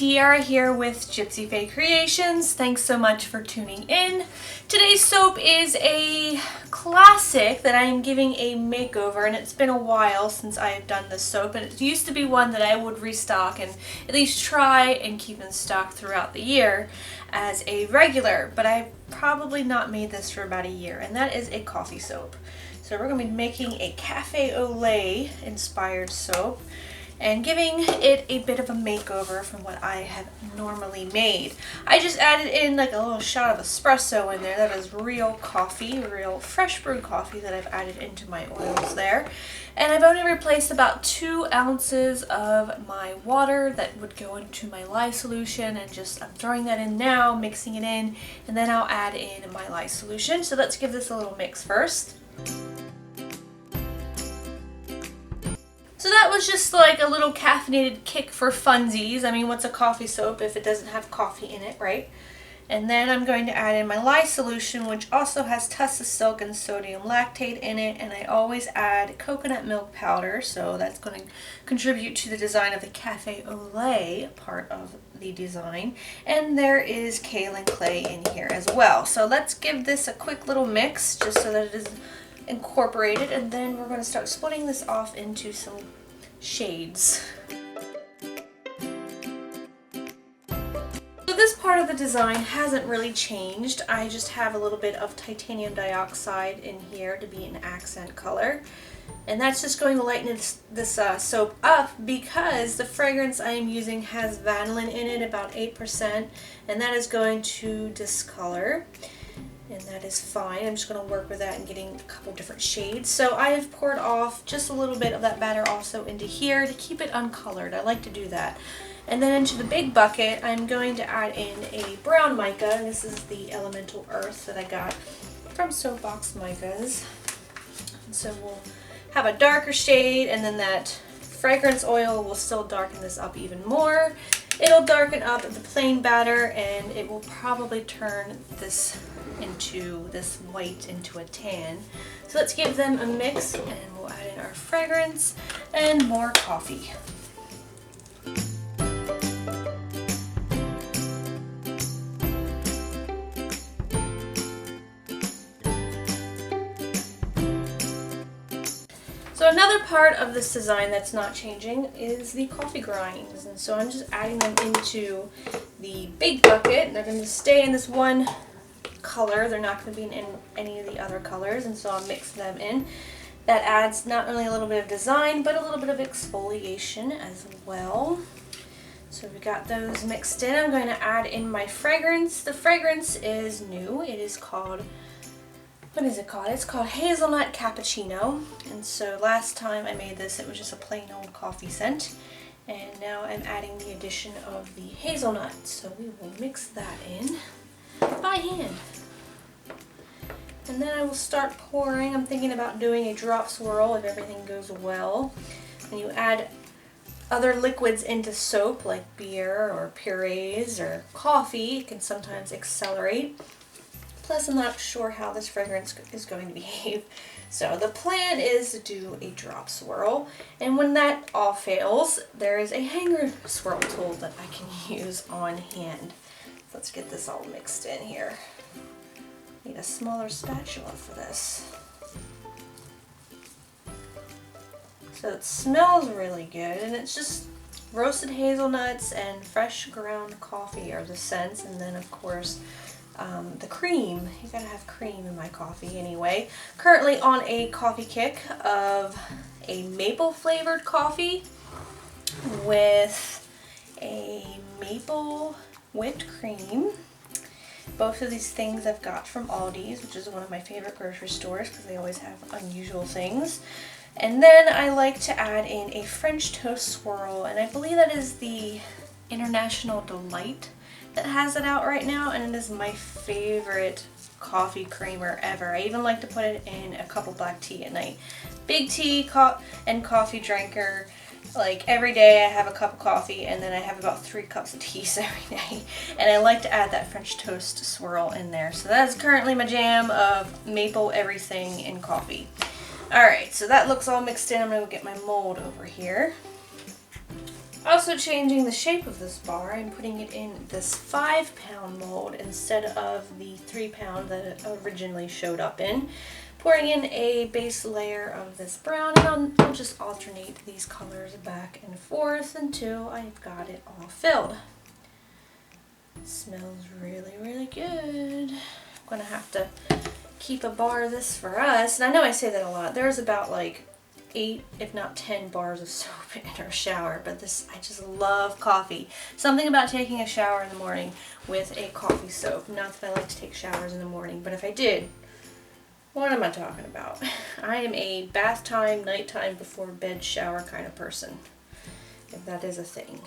Tiara here with Gypsyfae Creations. Thanks so much for tuning in. Today's soap is a classic that I am giving a makeover, and it's been a while since I have done this soap, and it used to be one that I would restock and at least try and keep in stock throughout the year as a regular, but I've probably not made this for about a year, and that is a coffee soap. So we're going to be making a cafe au lait inspired soap and giving it a bit of a makeover from what I have normally made. I just added in like a little shot of espresso in there. That is real coffee, real fresh brewed coffee that I've added into my oils there. And I've only replaced about 2 ounces of my water that would go into my lye solution, and I'm throwing that in now, mixing it in, and then I'll add in my lye solution. So let's give this a little mix first. So that was just like a little caffeinated kick for funsies. I mean, what's a coffee soap if it doesn't have coffee in it, right? And then I'm going to add in my lye solution, which also has tussa silk and sodium lactate in it. And I always add coconut milk powder, so that's going to contribute to the design of the cafe au lait part of the design. And there is kaolin clay in here as well. So let's give this a quick little mix just so that it is incorporated, and then we're going to start splitting this off into some shades. So this part of the design hasn't really changed. I just have a little bit of titanium dioxide in here to be an accent color, and that's just going to lighten this soap up because the fragrance I am using has vanillin in it, about 8%, and that is going to discolor. And that is fine. I'm just going to work with that and getting a couple different shades. So I have poured off just a little bit of that batter also into here to keep it uncolored. I like to do that. And then into the big bucket, I'm going to add in a brown mica. And this is the Elemental Earth that I got from Soapbox Micas. And so we'll have a darker shade, and then that fragrance oil will still darken this up even more. It'll darken up the plain batter, and it will probably turn this white into a tan. So let's give them a mix, and we'll add in our fragrance and more coffee. So another part of this design that's not changing is the coffee grinds, and so I'm just adding them into the big bucket. They're going to stay in this one color. They're not going to be in any of the other colors, and so I'll mix them in. That adds not only a little bit of design, but a little bit of exfoliation as well. So we got those mixed in. I'm going to add in my fragrance. The fragrance is new. It is called, what is it called? It's called Hazelnut Cappuccino. And so last time I made this, it was just a plain old coffee scent. And now I'm adding the addition of the hazelnut. So we will mix that in by hand. And then I will start pouring. I'm thinking about doing a drop swirl if everything goes well. And you add other liquids into soap like beer or purees or coffee. It can sometimes accelerate. Plus, I'm not sure how this fragrance is going to behave. So the plan is to do a drop swirl, and when that all fails, there is a hanger swirl tool that I can use on hand. Let's get this all mixed in here. Need a smaller spatula for this. So it smells really good, and it's just roasted hazelnuts and fresh ground coffee are the scents, and then of course the cream. You gotta have cream in my coffee anyway. Currently on a coffee kick of a maple flavored coffee with a maple whipped cream. Both of these things I've got from Aldi's, which is one of my favorite grocery stores because they always have unusual things. And then I like to add in a French toast swirl, and I believe that is the International Delight that has it out right now, and it is my favorite coffee creamer ever. I even like to put it in a cup of black tea at night. Big tea and coffee drinker. Like every day I have a cup of coffee, and then I have about 3 cups of tea every day. And I like to add that French toast swirl in there. So that's currently my jam of maple everything in coffee. Alright, so that looks all mixed in. I'm going to get my mold over here. Also changing the shape of this bar, I'm putting it in this 5-pound mold instead of the 3-pound that it originally showed up in. Pouring in a base layer of this brown, and I'll just alternate these colors back and forth until I've got it all filled. It smells really, really good. I'm gonna have to keep a bar of this for us, and I know I say that a lot. There's about like 8, if not 10 bars of soap in our shower, but this, I just love coffee. Something about taking a shower in the morning with a coffee soap. Not that I like to take showers in the morning, but if I did, what am I talking about? I am a bath time, nighttime, before bed shower kind of person, if that is a thing.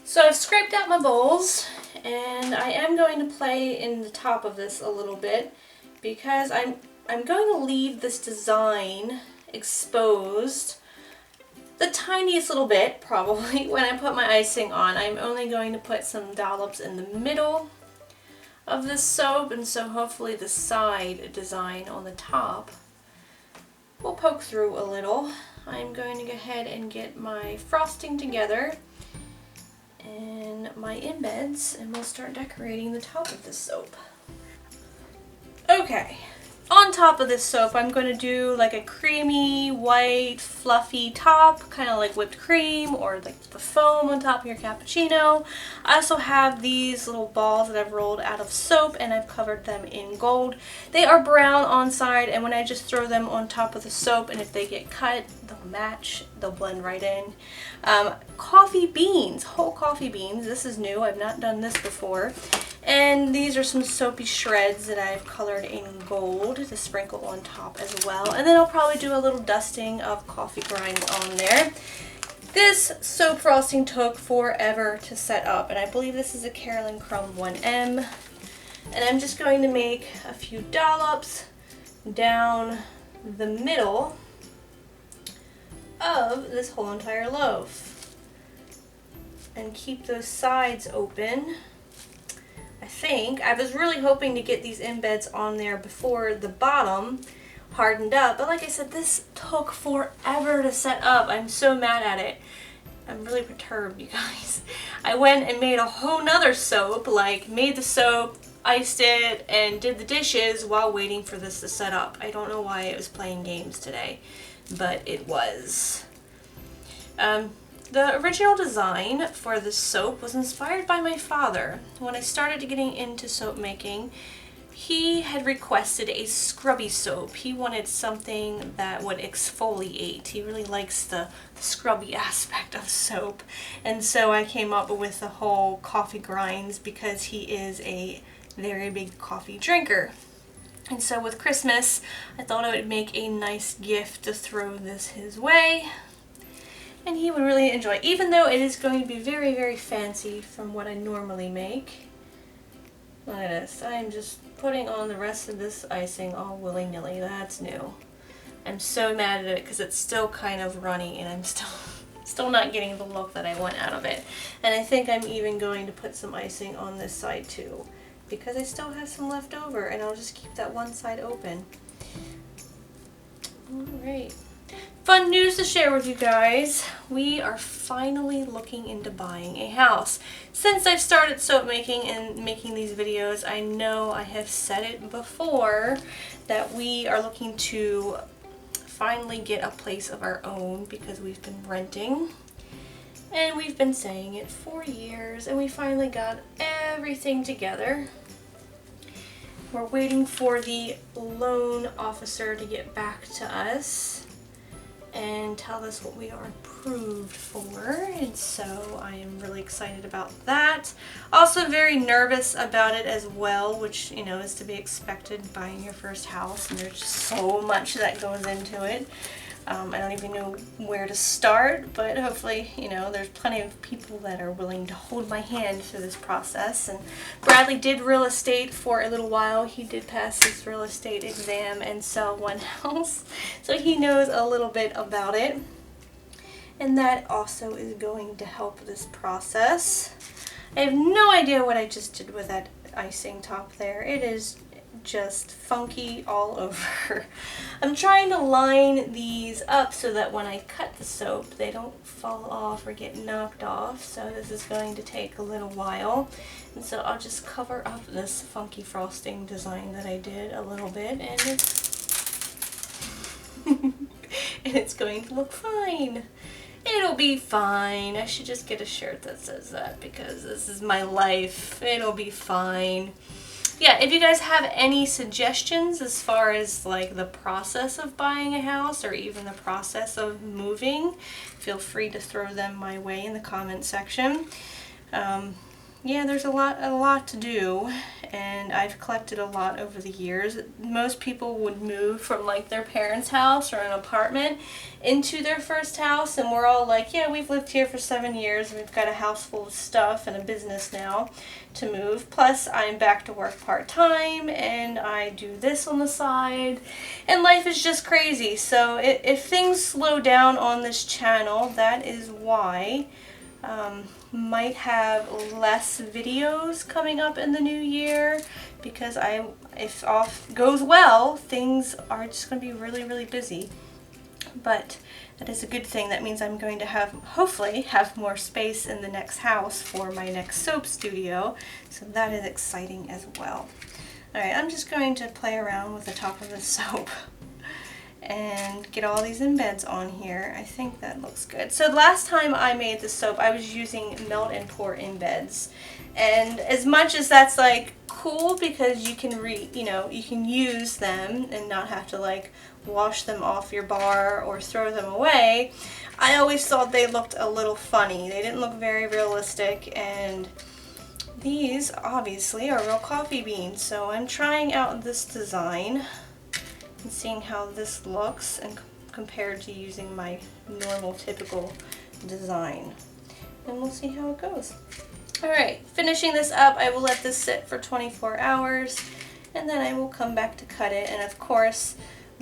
So I've scraped out my bowls, and I am going to play in the top of this a little bit because I'm going to leave this design exposed the tiniest little bit, probably, when I put my icing on. I'm only going to put some dollops in the middle of this soap, and so hopefully the side design on the top will poke through a little. I'm going to go ahead and get my frosting together and my embeds, and we'll start decorating the top of this soap. Okay, on top of this soap I'm going to do like a creamy, white, fluffy top, kind of like whipped cream or like the foam on top of your cappuccino. I also have these little balls that I've rolled out of soap, and I've covered them in gold. They are brown on side, and when I just throw them on top of the soap, and if they get cut, they'll match, they'll blend right in. Coffee beans, whole coffee beans. This is new, I've not done this before. And these are some soapy shreds that I've colored in gold to sprinkle on top as well. And then I'll probably do a little dusting of coffee grinds on there. This soap frosting took forever to set up, and I believe this is a Carolyn Crumb 1M. And I'm just going to make a few dollops down the middle of this whole entire loaf. And keep those sides open. I think. I was really hoping to get these embeds on there before the bottom hardened up, but like I said, this took forever to set up. I'm so mad at it. I'm really perturbed, you guys. I went and made a whole nother soap, like made the soap, iced it, and did the dishes while waiting for this to set up. I don't know why it was playing games today, but it was. The original design for this soap was inspired by my father. When I started getting into soap making, he had requested a scrubby soap. He wanted something that would exfoliate. He really likes the scrubby aspect of soap. And so I came up with the whole coffee grinds because he is a very big coffee drinker. And so with Christmas, I thought I would make a nice gift to throw this his way. And he would really enjoy it, even though it is going to be very, very fancy from what I normally make. Look at this. I am just putting on the rest of this icing all willy-nilly. That's new. I'm so mad at it because it's still kind of runny, and I'm still not getting the look that I want out of it. And I think I'm even going to put some icing on this side too, because I still have some left over, and I'll just keep that one side open. Alright. Fun news to share with you guys. We are finally looking into buying a house. Since I've started soap making and making these videos, I know I have said it before that we are looking to finally get a place of our own because we've been renting. And we've been saying it for years, and we finally got everything together. We're waiting for the loan officer to get back to us and tell us what we are approved for, and so I am really excited about that. Also very nervous about it as well, which, you know, is to be expected buying your first house, and there's just so much that goes into it. I don't even know where to start, but hopefully, you know, there's plenty of people that are willing to hold my hand through this process. And Bradley did real estate for a little while. He did pass his real estate exam and sell one house, so he knows a little bit about it. And that also is going to help this process. I have no idea what I just did with that icing top there. It is just funky all over. I'm trying to line these up so that when I cut the soap they don't fall off or get knocked off, so this is going to take a little while, and so I'll just cover up this funky frosting design that I did a little bit, and it's going to look fine. It'll be fine. I should just get a shirt that says that because this is my life. It'll be fine. Yeah, if you guys have any suggestions as far as like the process of buying a house or even the process of moving, feel free to throw them my way in the comment section. Yeah, there's a lot to do, and I've collected a lot over the years. Most people would move from like their parents' house or an apartment into their first house, and we're all like, yeah, we've lived here for 7 years, and we've got a house full of stuff and a business now to move. Plus, I'm back to work part-time, and I do this on the side, and life is just crazy. So if things slow down on this channel, that is why. Might have less videos coming up in the new year because if all goes well, things are just going to be really busy. But that is a good thing. That means I'm going to hopefully have more space in the next house for my next soap studio, so that is exciting as well. Alright, I'm just going to play around with the top of the soap and get all these embeds on here. I think that looks good. So last time I made the soap, I was using melt and pour embeds, and as much as that's like cool because you can you can use them and not have to like wash them off your bar or throw them away, I always thought they looked a little funny. They didn't look very realistic, and these obviously are real coffee beans, so I'm trying out this design and seeing how this looks and compared to using my normal typical design, and we'll see how it goes. Alright, finishing this up, I will let this sit for 24 hours and then I will come back to cut it, and of course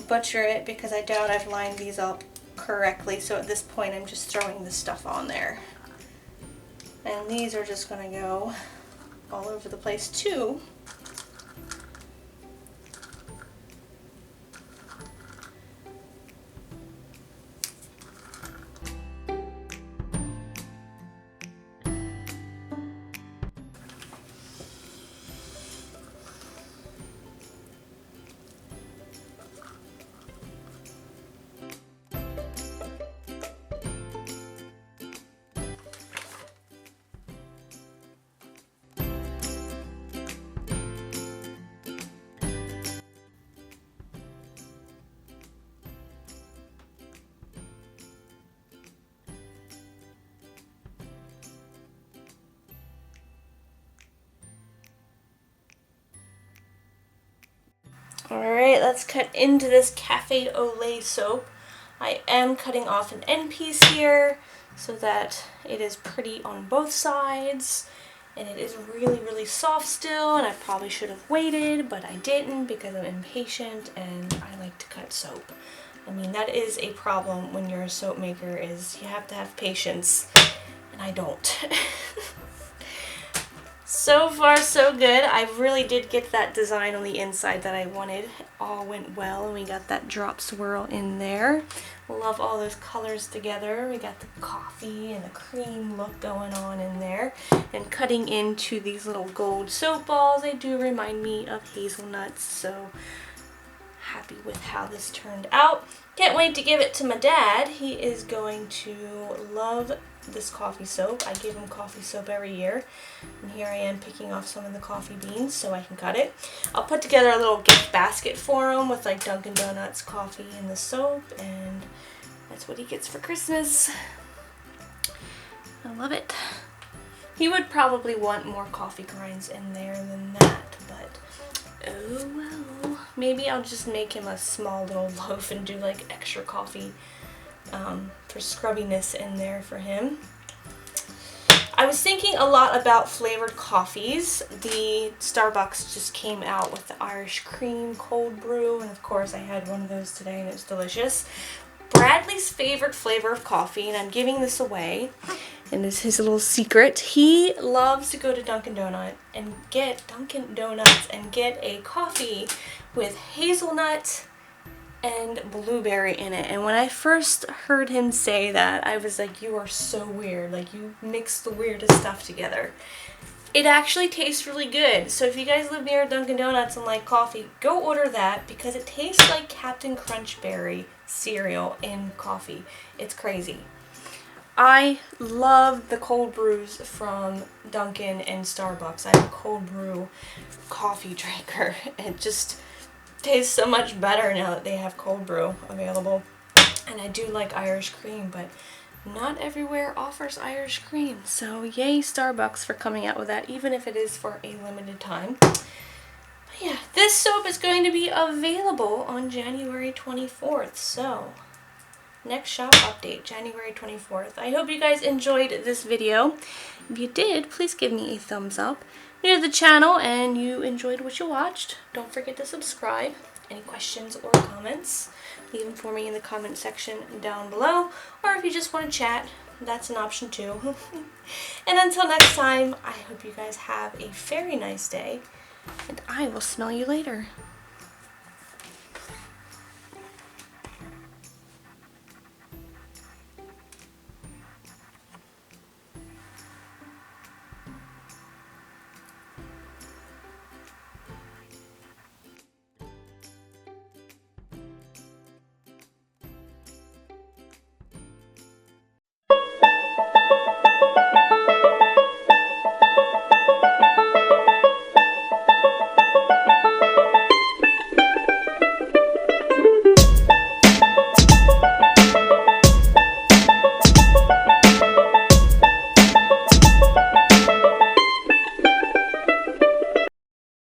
butcher it because I doubt I've lined these up correctly, so at this point I'm just throwing the stuff on there, and these are just going to go all over the place too. Alright, let's cut into this Cafe au Lait soap. I am cutting off an end piece here so that it is pretty on both sides, and it is really soft still, and I probably should have waited, but I didn't because I'm impatient and I like to cut soap. I mean, that is a problem when you're a soap maker, is you have to have patience, and I don't. So far so good. I really did get that design on the inside that I wanted. All went well, and we got that drop swirl in there. Love all those colors together. We got the coffee and the cream look going on in there. And cutting into these little gold soap balls, they do remind me of hazelnuts, so happy with how this turned out. Can't wait to give it to my dad. He is going to love this coffee soap. I give him coffee soap every year, and here I am picking off some of the coffee beans so I can cut it. I'll put together a little gift basket for him with like Dunkin' Donuts coffee and the soap, and that's what he gets for Christmas. I love it. He would probably want more coffee grinds in there than that, but oh well. Maybe I'll just make him a small little loaf and do like extra coffee for scrubbiness in there for him. I was thinking a lot about flavored coffees. The Starbucks just came out with the Irish cream cold brew, and of course I had one of those today and it was delicious. Bradley's favorite flavor of coffee, and I'm giving this away, and this is his little secret. He loves to go to Dunkin' Donuts and get a coffee with hazelnut and blueberry in it. And when I first heard him say that, I was like, you are so weird. Like, you mix the weirdest stuff together. It actually tastes really good. So if you guys live near Dunkin' Donuts and like coffee, go order that because it tastes like Captain Crunch Berry cereal in coffee. It's crazy. I love the cold brews from Dunkin' and Starbucks. I'm a cold brew coffee drinker. It just tastes so much better now that they have cold brew available. And I do like Irish cream, but not everywhere offers Irish cream. So yay Starbucks for coming out with that, even if it is for a limited time. But yeah, this soap is going to be available on January 24th. So next shop update, January 24th. I hope you guys enjoyed this video. If you did, please give me a thumbs up. New to the channel and you enjoyed what you watched, don't forget to subscribe. Any questions or comments, leave them for me in the comment section down below. Or if you just want to chat, that's an option too. And until next time, I hope you guys have a very nice day. And I will smell you later.